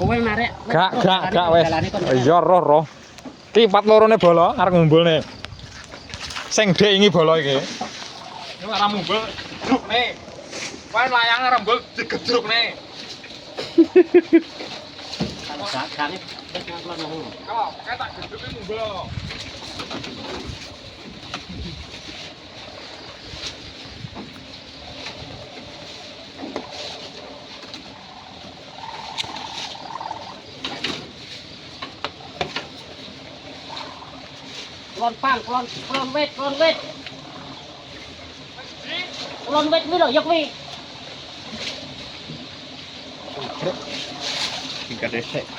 Kowe narik. Gak wes. Iya roh. Ki 4 lorone bola arep ngumbulne. Sing dhek iki bola iki. Yo ora mumbul gedrukne. Kowe layang ora mumbul digedrukne. Gak wis ngakon ngono. Kok kae tak gedruke mumbul. Klon pang, klon wit. Klon wit kuwi lho, ya kuwi. Tingkat desek.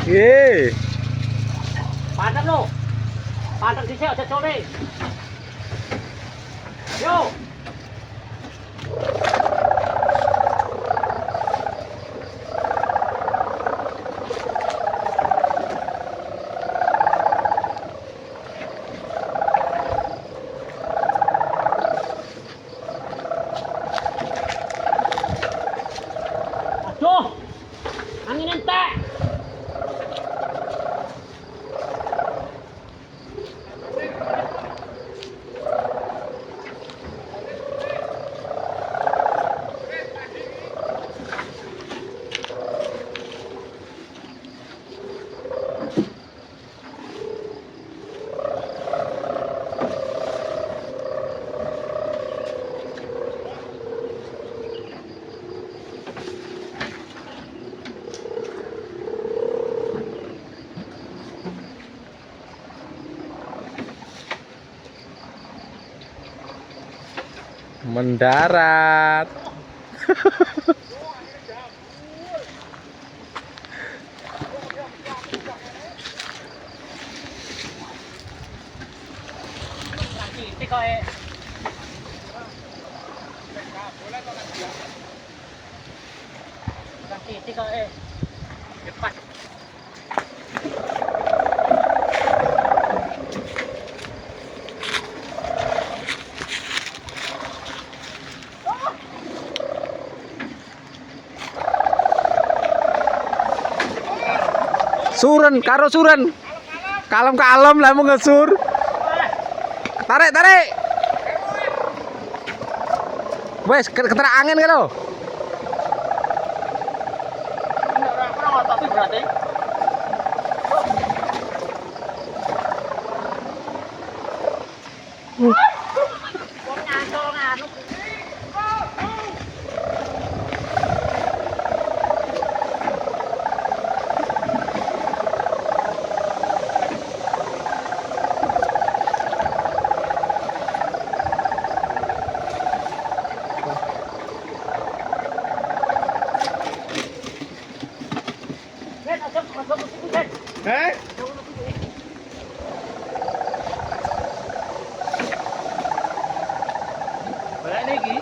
Ye. Padan lo. Padan dhisik aja sore. Yo. Aduh. Angin entek. Mendarat. Titik kowe. Titik kowe. Cepat. Suren karo suren. Kalem lah mau ngesur. Tarik. Wes ketera angin kan lo. Kurang otot berarti. Wong nyantol nganu. Eh? Balik lagi.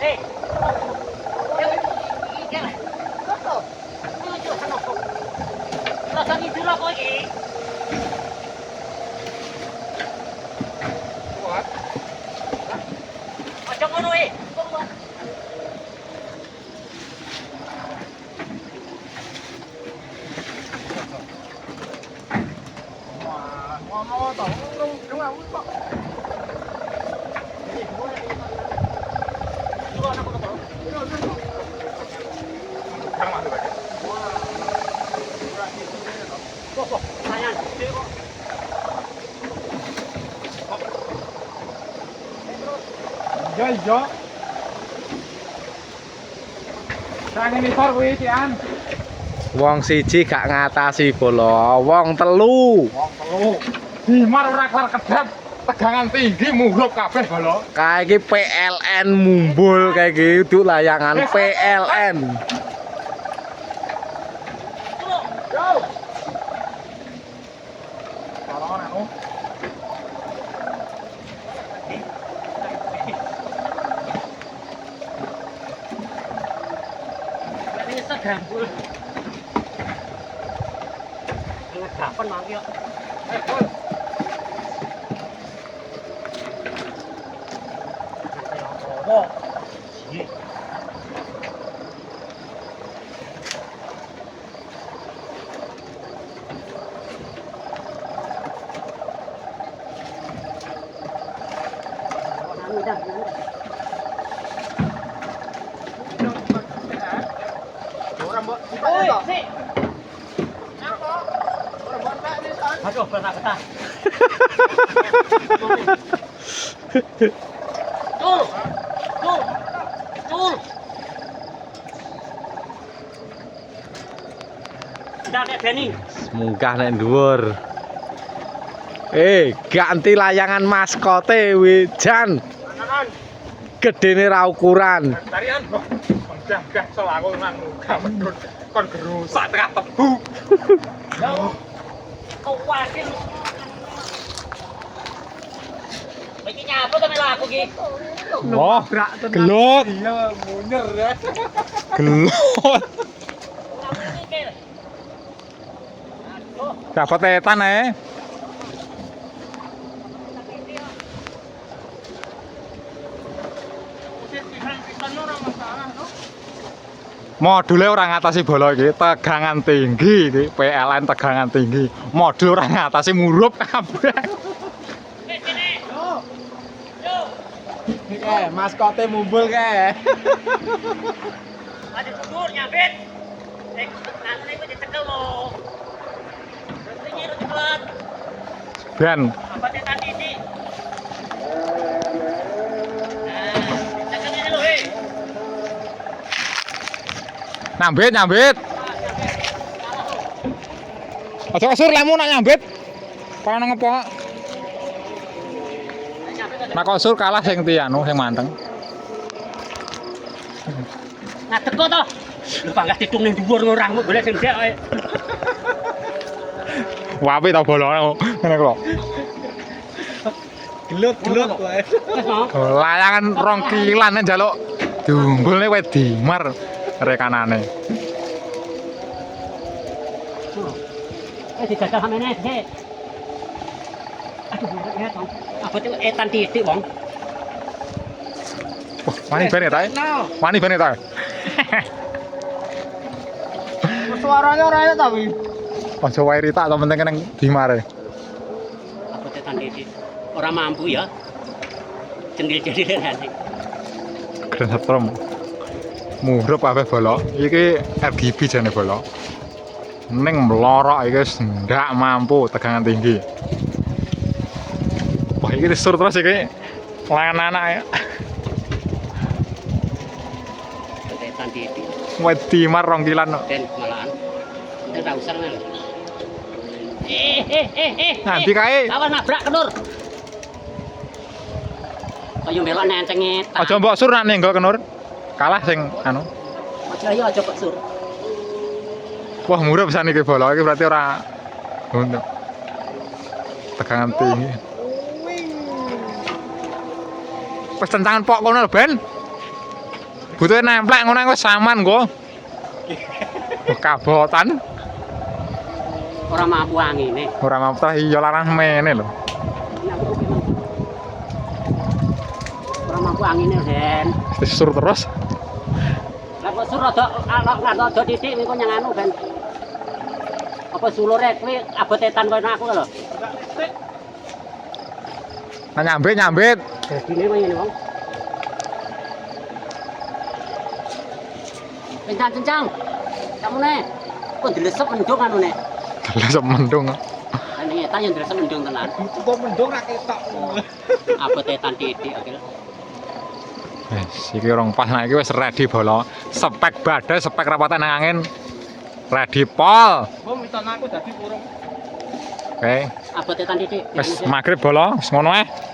Hey. Rasanya dulu kok iki. Kuat. Aja ngono e. Wah, ngono to. Urung kok. Ya iya. Sangen isor kuwi sian. Wong siji gak ngatasi bola, wong telu. Wong telu. Dimar ora kelar kedap. Tegangan tinggi muhrup kabeh bola. Kae iki PLN mumbul kae iki duk layangan PLN. Yo. Kalau anu. Ini sedambul. Kapan mangki kok? Oh. Iya. Aduh, betah-betah. Tul. Tul. Tul. Sudah kayak Benny. Munggah nek dhuwur. Ganti layangan maskote Wijan. Kanan. Gedene ra ukuran. Tarian. Menggah selaku nang muka menurut kon gerusak tengah tebu. Yo. Kau wakil. Iki nyapa to melu aku iki. Oh, gelut. Iya, munyer ya. Gelut. Dapat etan Module ora ngatasi bola iki, tegangan tinggi iki, PLN tegangan tinggi. Modul ora ngatasi murup kabeh. Iki maskote mumbul kae. Ada mundur nyabit. Nanti iku dicekel lo. Terus ini lu cekelan. Ben, Apa tetan titik? Nah, cekel ini lo, hei. nyambit. Aja kasur lemu nak nyambit. Kono ngepo. Nak kasur kalah sing tianu sing manteng. Ngadeg kok to. Lu panggah titung ning dhuwur ngorangmu golek sing dhek kowe. Wapi ta bola ngene kok. Gelut kowe. Wes mau. Layangan rong kilan njaluk diunggulne wae dimar rekanane. Dijajal samene, hei. Aduh, ya tong. Apa itu etan titik, Bang? Wah, wani ben ta? Wani ben ta? Suaranya ora enak tapi. Aja wae ritak to penting nang dimare. Apa tetan titik? Ora mampu ya. Cendil-cendil nanti. Granat rom. Muhrup kabeh bola. Iki RGB jane bola. Ning melorok iki wis ndak mampu tegangan tinggi. Wah, iki disur terus iki. Langan anak ya. Tetan titik. Wedi mar rong kilan. Dan malahan. Kita tak usah nang. Nanti kae. Awas nabrak kenur. Kaya melok nentenge. Aja mbok sur nak nenggo kenur. Kalah sing anu. Ayo aja kok sur. Wah, murah pisan iki bola iki berarti ora untuk tegangan tinggi. Wis tentangan pok kono ben. Butuhe nemplek ngono wis saman kok. Oh, kabotan. Ora mampu angine. Ora mampu iya larang mene lho. Ora mampu angine, Den. Disur terus. Lah kok sur rada titik niku nyang anu, Ben. Apa sulure kuwi abotetan koyo aku lho. Nah, nyambit. Dadine koyo ngene, Bang. Kencang-kencang. Samune. Kok dilesep mendung anune. Dilesep mendung. Ane eta yang dilesep mendung tenan. Kok mendung ra ketok. Abotetan titik akhir. Wis iki rong pas nah iki wis ready bola. Spek badai, spek rapatan nang angin. Ready pol. Bom miton aku dadi kurung. Oke. Abote kan titik. Wis magrib bola, wis ngono ae.